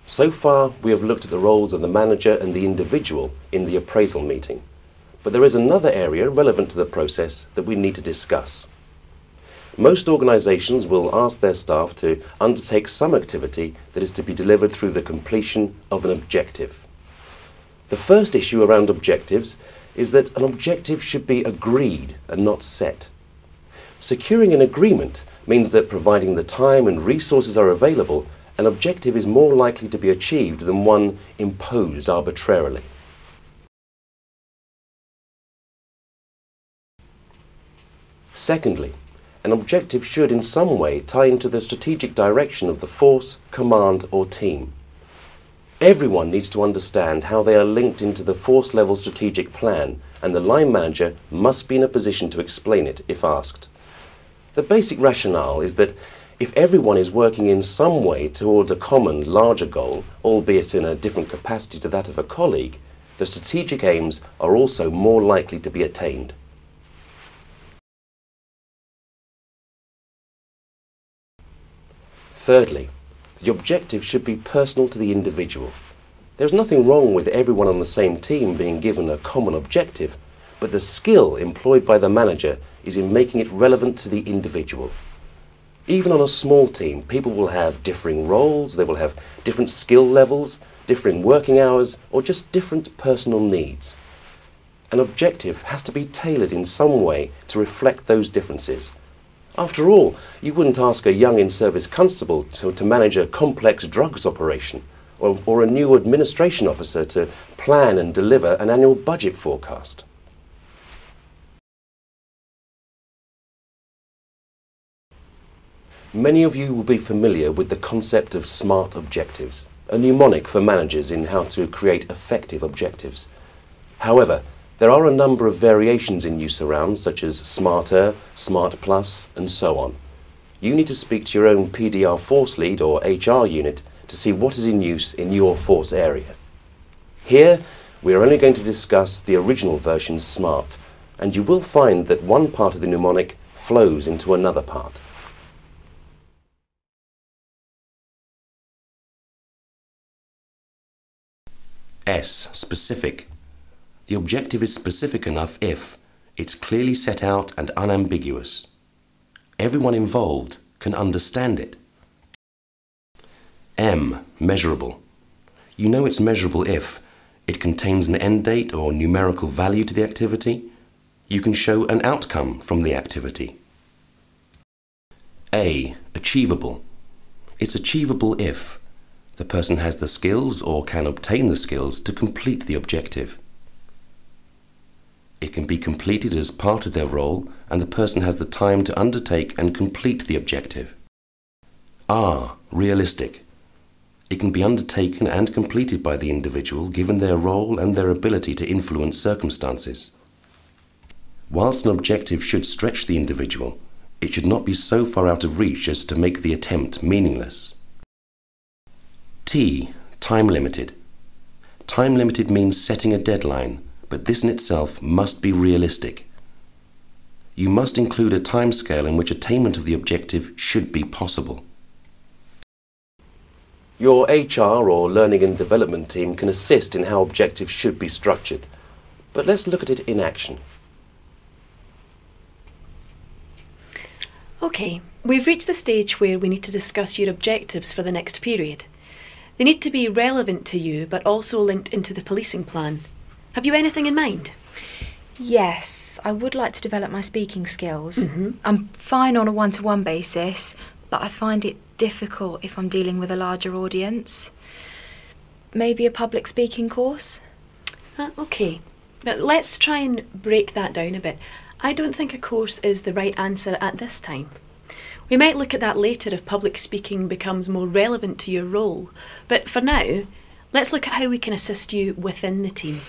So far, we have looked at the roles of the manager and the individual in the appraisal meeting. But there is another area relevant to the process that we need to discuss. Most organisations will ask their staff to undertake some activity that is to be delivered through the completion of an objective. The first issue around objectives is that an objective should be agreed and not set. Securing an agreement means that providing the time and resources are available, an objective is more likely to be achieved than one imposed arbitrarily. Secondly, an objective should in some way tie into the strategic direction of the force, command or team. Everyone needs to understand how they are linked into the force level strategic plan, and the line manager must be in a position to explain it if asked. The basic rationale is that if everyone is working in some way toward a common, larger goal, albeit in a different capacity to that of a colleague, the strategic aims are also more likely to be attained. Thirdly, the objective should be personal to the individual. There is nothing wrong with everyone on the same team being given a common objective, but the skill employed by the manager is in making it relevant to the individual. Even on a small team, people will have differing roles, they will have different skill levels, differing working hours, or just different personal needs. An objective has to be tailored in some way to reflect those differences. After all, you wouldn't ask a young in-service constable to manage a complex drugs operation, or a new administration officer to plan and deliver an annual budget forecast. Many of you will be familiar with the concept of SMART objectives, a mnemonic for managers in how to create effective objectives. However, there are a number of variations in use around, such as SMARTer, SMART Plus, and so on. You need to speak to your own PDR Force Lead or HR unit to see what is in use in your force area. Here, we are only going to discuss the original version SMART, and you will find that one part of the mnemonic flows into another part. S. Specific. The objective is specific enough if it's clearly set out and unambiguous. Everyone involved can understand it. M. Measurable. You know it's measurable if it contains an end date or numerical value to the activity. You can show an outcome from the activity. A. Achievable. It's achievable if the person has the skills or can obtain the skills to complete the objective. It can be completed as part of their role and the person has the time to undertake and complete the objective. R. Realistic. It can be undertaken and completed by the individual given their role and their ability to influence circumstances. Whilst an objective should stretch the individual, it should not be so far out of reach as to make the attempt meaningless. T. Time limited. Time limited means setting a deadline, but this in itself must be realistic. You must include a timescale in which attainment of the objective should be possible. Your HR or learning and development team can assist in how objectives should be structured, but let's look at it in action. Okay, we've reached the stage where we need to discuss your objectives for the next period. They need to be relevant to you, but also linked into the policing plan. Have you anything in mind? Yes, I would like to develop my speaking skills. I'm fine on a one-to-one basis, but I find it difficult if I'm dealing with a larger audience. Maybe a public speaking course? Okay, but let's try and break that down a bit. I don't think a course is the right answer at this time. We might look at that later if public speaking becomes more relevant to your role, but for now, let's look at how we can assist you within the team.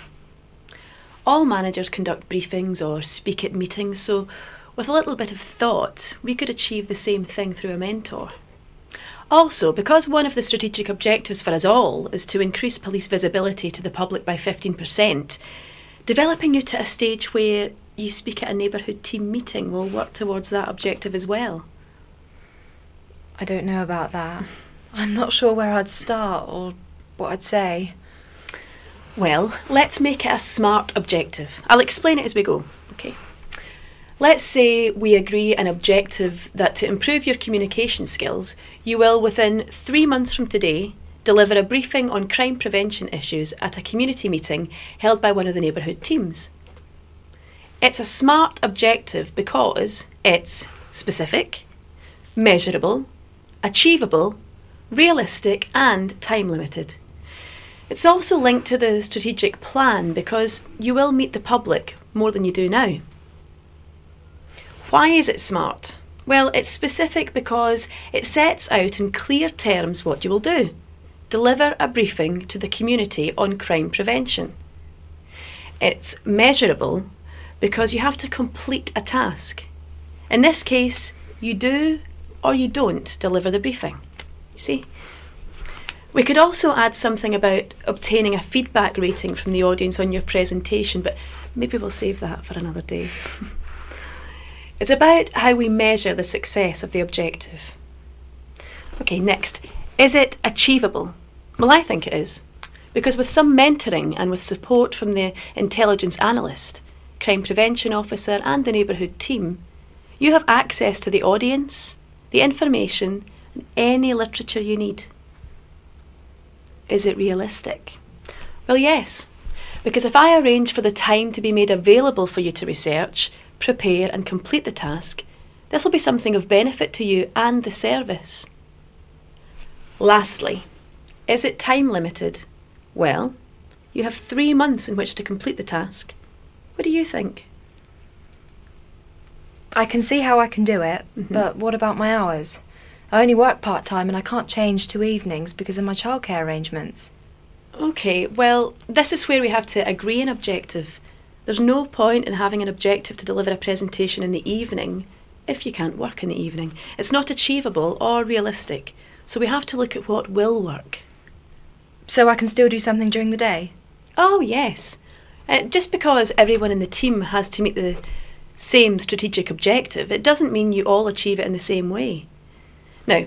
All managers conduct briefings or speak at meetings, so with a little bit of thought, we could achieve the same thing through a mentor. Also, because one of the strategic objectives for us all is to increase police visibility to the public by 15%, developing you to a stage where you speak at a neighbourhood team meeting will work towards that objective as well. I don't know about that. I'm not sure where I'd start or what I'd say. Well, let's make it a SMART objective. I'll explain it as we go, okay? Let's say we agree an objective that to improve your communication skills, you will, within 3 months from today, deliver a briefing on crime prevention issues at a community meeting held by one of the neighbourhood teams. It's a SMART objective because it's specific, measurable, achievable, realistic and time limited. It's also linked to the strategic plan because you will meet the public more than you do now. Why is it SMART? Well, it's specific because it sets out in clear terms what you will do. Deliver a briefing to the community on crime prevention. It's measurable because you have to complete a task. In this case, you do or you don't deliver the briefing. You see? We could also add something about obtaining a feedback rating from the audience on your presentation, but maybe we'll save that for another day. It's about how we measure the success of the objective. Okay, next. Is it achievable? Well, I think it is. Because with some mentoring and with support from the intelligence analyst, crime prevention officer and the neighbourhood team, you have access to the audience, the information and any literature you need. Is it realistic? Well, yes, because if I arrange for the time to be made available for you to research, prepare and complete the task, this will be something of benefit to you and the service. Lastly, is it time limited? Well, you have 3 months in which to complete the task. What do you think? I can see how I can do it, but what about my hours? I only work part-time and I can't change to evenings because of my childcare arrangements. Okay, well, this is where we have to agree an objective. There's no point in having an objective to deliver a presentation in the evening if you can't work in the evening. It's not achievable or realistic, so we have to look at what will work. So I can still do something during the day? Oh, yes. Just because everyone in the team has to meet the same strategic objective, it doesn't mean you all achieve it in the same way. Now,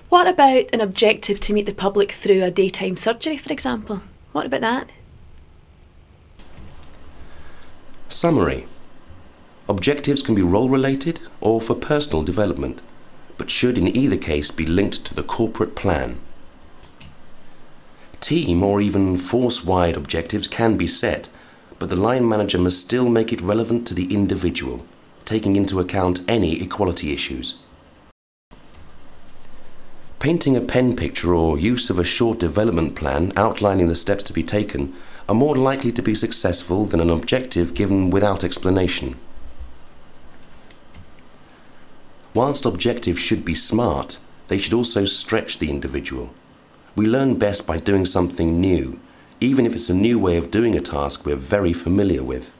what about an objective to meet the public through a daytime surgery, for example? What about that? Summary. Objectives can be role-related or for personal development, but should in either case be linked to the corporate plan. Team or even force-wide objectives can be set, but the line manager must still make it relevant to the individual, taking into account any equality issues. Painting a pen picture or use of a short development plan outlining the steps to be taken are more likely to be successful than an objective given without explanation. Whilst objectives should be smart, they should also stretch the individual. We learn best by doing something new, even if it's a new way of doing a task we're very familiar with.